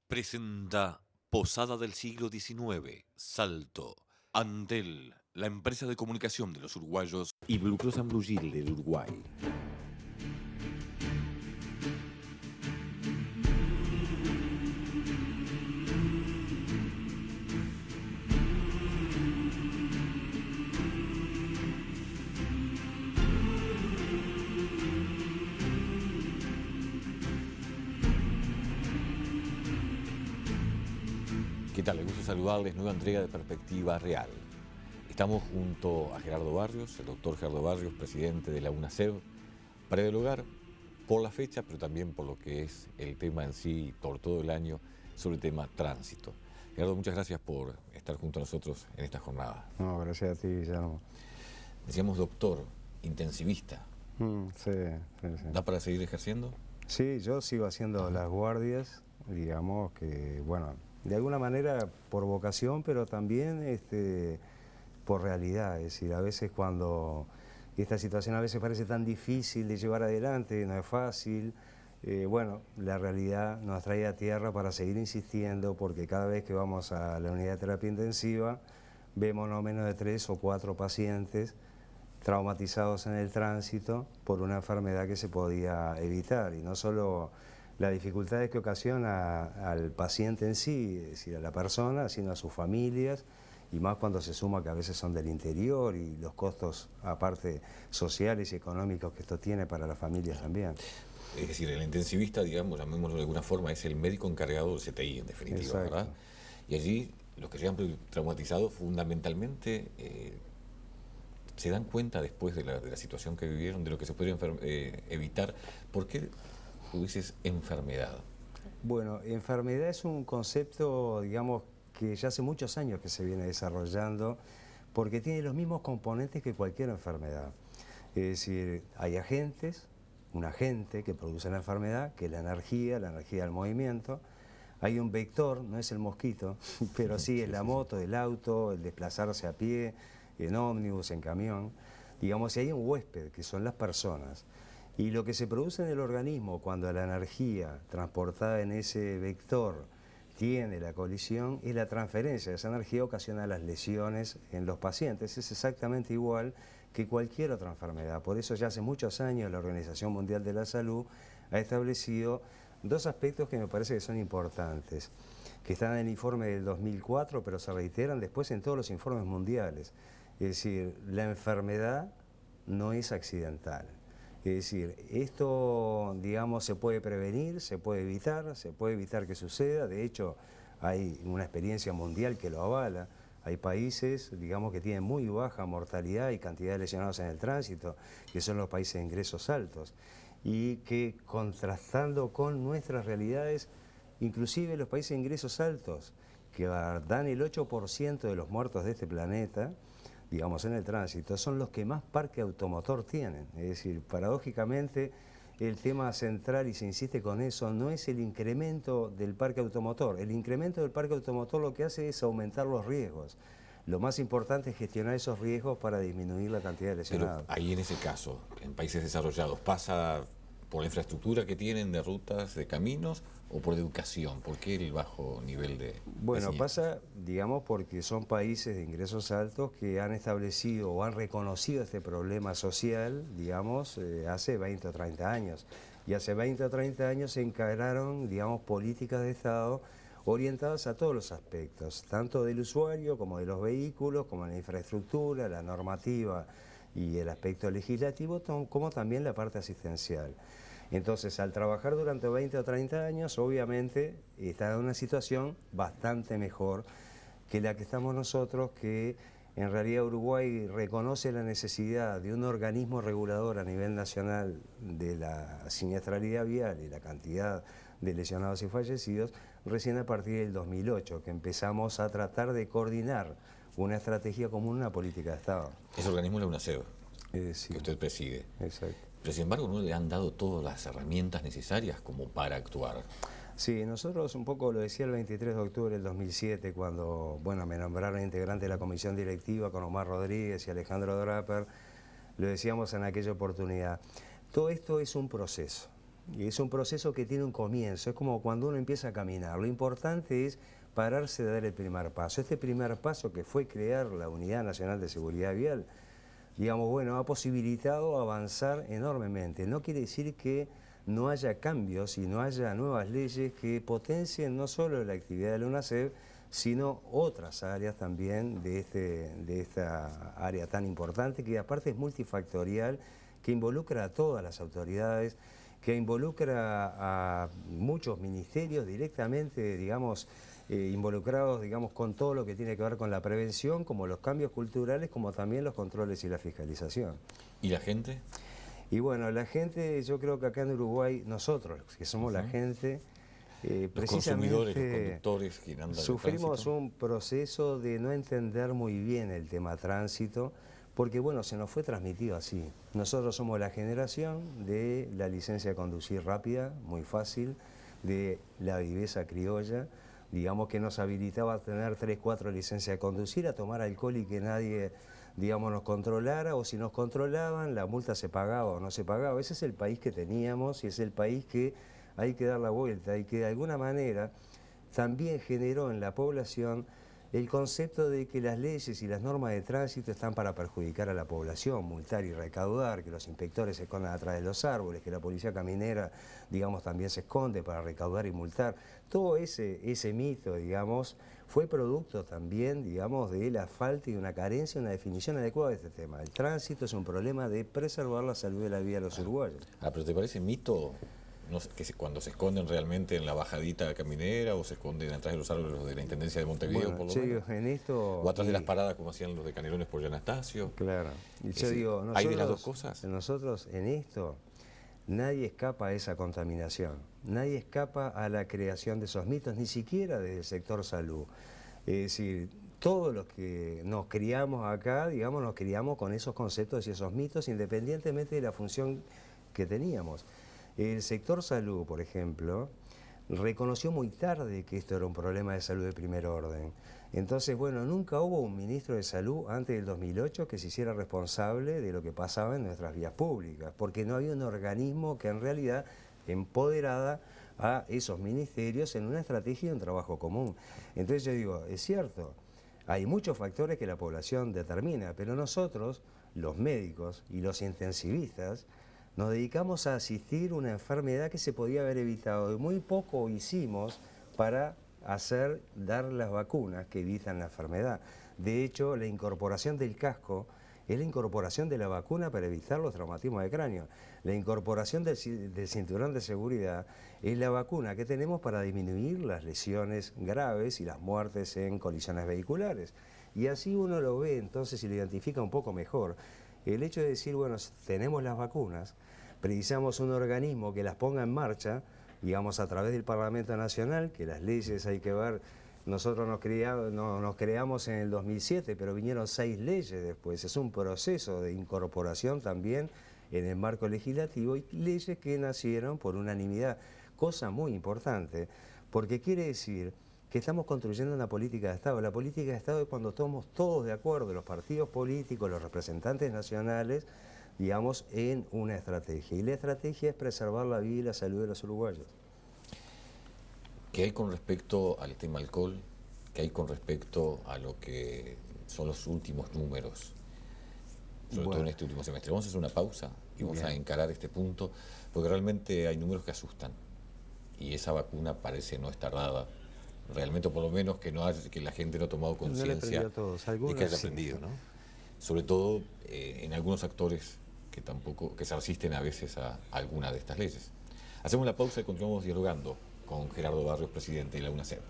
Presenta Posada del siglo XIX, Salto. Antel, la empresa de comunicación de los uruguayos. Y Blue Cross and Blue Shield del Uruguay. ¿Qué tal? Les gusto saludarles. Nueva entrega de Perspectiva Real. Estamos junto a Gerardo Barrios, el doctor Gerardo Barrios, presidente de la UNACEB, para dialogar por la fecha, pero también por lo que es el tema en sí, por todo el año, sobre el tema tránsito. Gerardo, muchas gracias por estar junto a nosotros en esta jornada. No, gracias a ti, Guillermo. Decíamos doctor, intensivista. Sí. ¿Da para seguir ejerciendo? Sí, yo sigo haciendo las guardias, digamos que, bueno, de alguna manera por vocación, pero también por realidad. Es decir, a veces cuando esta situación a veces parece tan difícil de llevar adelante, no es fácil. Bueno, la realidad nos trae a tierra para seguir insistiendo, porque cada vez que vamos a la unidad de terapia intensiva vemos no menos de 3 o 4 pacientes traumatizados en el tránsito por una enfermedad que se podía evitar, y no solo las dificultades que ocasiona al paciente en sí, es decir, a la persona, sino a sus familias, y más cuando se suma que a veces son del interior y los costos, aparte sociales y económicos, que esto tiene para las familias también. Es decir, el intensivista, digamos, llamémoslo de alguna forma, es el médico encargado del CTI, en definitiva, Exacto. ¿verdad? Y allí, los que se han traumatizado, fundamentalmente, se dan cuenta después de la situación que vivieron, de lo que se puede evitar. ¿Por qué tú dices enfermedad? Bueno, enfermedad es un concepto, digamos, que ya hace muchos años que se viene desarrollando, porque tiene los mismos componentes que cualquier enfermedad. Es decir, hay agentes, un agente que produce la enfermedad, que es la energía del movimiento. Hay un vector, no es el mosquito, pero sí es la moto, el auto, el desplazarse a pie, en ómnibus, en camión. Digamos, y hay un huésped, que son las personas. Y lo que se produce en el organismo cuando la energía transportada en ese vector tiene la colisión es la transferencia de esa energía, ocasiona las lesiones en los pacientes. Es exactamente igual que cualquier otra enfermedad. Por eso ya hace muchos años la Organización Mundial de la Salud ha establecido dos aspectos que me parece que son importantes, que están en el informe del 2004, pero se reiteran después en todos los informes mundiales. Es decir, la enfermedad no es accidental. Es decir, esto, digamos, se puede prevenir, se puede evitar que suceda. De hecho, hay una experiencia mundial que lo avala. Hay países, digamos, que tienen muy baja mortalidad y cantidad de lesionados en el tránsito, que son los países de ingresos altos, y que, contrastando con nuestras realidades, inclusive los países de ingresos altos, que dan el 8% de los muertos de este planeta, digamos, en el tránsito, son los que más parque automotor tienen. Es decir, paradójicamente, el tema central, y se insiste con eso, no es el incremento del parque automotor. El incremento del parque automotor lo que hace es aumentar los riesgos. Lo más importante es gestionar esos riesgos para disminuir la cantidad de lesionados. Pero ahí en ese caso, en países desarrollados, ¿pasa por la infraestructura que tienen de rutas, de caminos, o por educación? ¿Por qué el bajo nivel de Bueno, siniestros? pasa, digamos, porque son países de ingresos altos que han establecido o han reconocido este problema social, digamos, hace 20 o 30 años. Y hace 20 o 30 años se encararon, digamos, políticas de Estado orientadas a todos los aspectos, tanto del usuario como de los vehículos, como la infraestructura, la normativa y el aspecto legislativo, como también la parte asistencial. Entonces, al trabajar durante 20 o 30 años, obviamente está en una situación bastante mejor que la que estamos nosotros, que en realidad Uruguay reconoce la necesidad de un organismo regulador a nivel nacional de la siniestralidad vial y la cantidad de lesionados y fallecidos, recién a partir del 2008, que empezamos a tratar de coordinar una estrategia común, una política de Estado. Ese organismo es la UNACEB, Sí, que usted preside. exacto. Pero sin embargo no le han dado todas las herramientas necesarias como para actuar. Sí, nosotros un poco lo decía el 23 de octubre del 2007, cuando bueno, me nombraron integrante de la comisión directiva con Omar Rodríguez y Alejandro Draper, lo decíamos en aquella oportunidad. Todo esto es un proceso. Y es un proceso que tiene un comienzo, es como cuando uno empieza a caminar. Lo importante es pararse de dar el primer paso. Este primer paso que fue crear la Unidad Nacional de Seguridad Vial, digamos, bueno, ha posibilitado avanzar enormemente. No quiere decir que no haya cambios y no haya nuevas leyes que potencien no solo la actividad de la UNACEB, sino otras áreas también de esta área tan importante, que aparte es multifactorial, que involucra a todas las autoridades, que involucra a muchos ministerios directamente, digamos, involucrados, digamos, con todo lo que tiene que ver con la prevención, como los cambios culturales, como también los controles y la fiscalización. ¿Y la gente? Y bueno, la gente, yo creo que acá en Uruguay, nosotros, que somos la gente, los consumidores, los conductores, quien anda sufrimos un proceso de no entender muy bien el tema tránsito, porque bueno, se nos fue transmitido así. Nosotros somos la generación de la licencia de conducir rápida, muy fácil, de la viveza criolla, digamos, que nos habilitaba a tener 3, 4 licencias de conducir, a tomar alcohol y que nadie, digamos, nos controlara, o si nos controlaban, la multa se pagaba o no se pagaba. Ese es el país que teníamos y es el país que hay que dar la vuelta y que de alguna manera también generó en la población el concepto de que las leyes y las normas de tránsito están para perjudicar a la población, multar y recaudar, que los inspectores se escondan atrás de los árboles, que la policía caminera, digamos, también se esconde para recaudar y multar. Todo ese mito, digamos, fue producto también, digamos, de la falta y una carencia, una definición adecuada de este tema. El tránsito es un problema de preservar la salud de la vida de los uruguayos. Pero ¿te parece mito? No sé, cuando se esconden realmente en la bajadita caminera o se esconden atrás de los árboles de la Intendencia de Montevideo, por lo menos? En esto, o atrás de las paradas como hacían los de Canelones por Anastasio. Claro. Y yo digo, nosotros, ¿hay de las dos cosas? Nosotros en esto, nadie escapa a esa contaminación, nadie escapa a la creación de esos mitos, ni siquiera desde el sector salud. Es decir, todos los que nos criamos acá, digamos, nos criamos con esos conceptos y esos mitos, independientemente de la función que teníamos. El sector salud, por ejemplo, reconoció muy tarde que esto era un problema de salud de primer orden. Entonces, bueno, nunca hubo un ministro de salud antes del 2008 que se hiciera responsable de lo que pasaba en nuestras vías públicas, porque no había un organismo que en realidad empoderara a esos ministerios en una estrategia y un trabajo común. Entonces yo digo, es cierto, hay muchos factores que la población determina, pero nosotros, los médicos y los intensivistas, nos dedicamos a asistir una enfermedad que se podía haber evitado y muy poco hicimos para dar las vacunas que evitan la enfermedad. De hecho, la incorporación del casco es la incorporación de la vacuna para evitar los traumatismos de cráneo. La incorporación del cinturón de seguridad es la vacuna que tenemos para disminuir las lesiones graves y las muertes en colisiones vehiculares. Y así uno lo ve entonces y lo identifica un poco mejor. El hecho de decir, bueno, tenemos las vacunas, precisamos un organismo que las ponga en marcha, digamos, a través del Parlamento Nacional, que las leyes hay que ver, nosotros nos creamos en el 2007, pero vinieron 6 leyes después, es un proceso de incorporación también en el marco legislativo y leyes que nacieron por unanimidad, cosa muy importante, porque quiere decir que estamos construyendo una política de Estado. La política de Estado es cuando estamos todos de acuerdo, los partidos políticos, los representantes nacionales, digamos, en una estrategia. Y la estrategia es preservar la vida y la salud de los uruguayos. ¿Qué hay con respecto al tema alcohol? ¿Qué hay con respecto a lo que son los últimos números? Sobre todo en este último semestre. Vamos a hacer una pausa y vamos a encarar este punto, porque realmente hay números que asustan. Y esa vacuna parece no estar dada. Realmente, por lo menos, que la gente no ha tomado conciencia y que haya aprendido, ¿no? Sobre todo en algunos actores que se resisten a veces a alguna de estas leyes. Hacemos la pausa y continuamos dialogando con Gerardo Barrios, presidente de la UNACEB.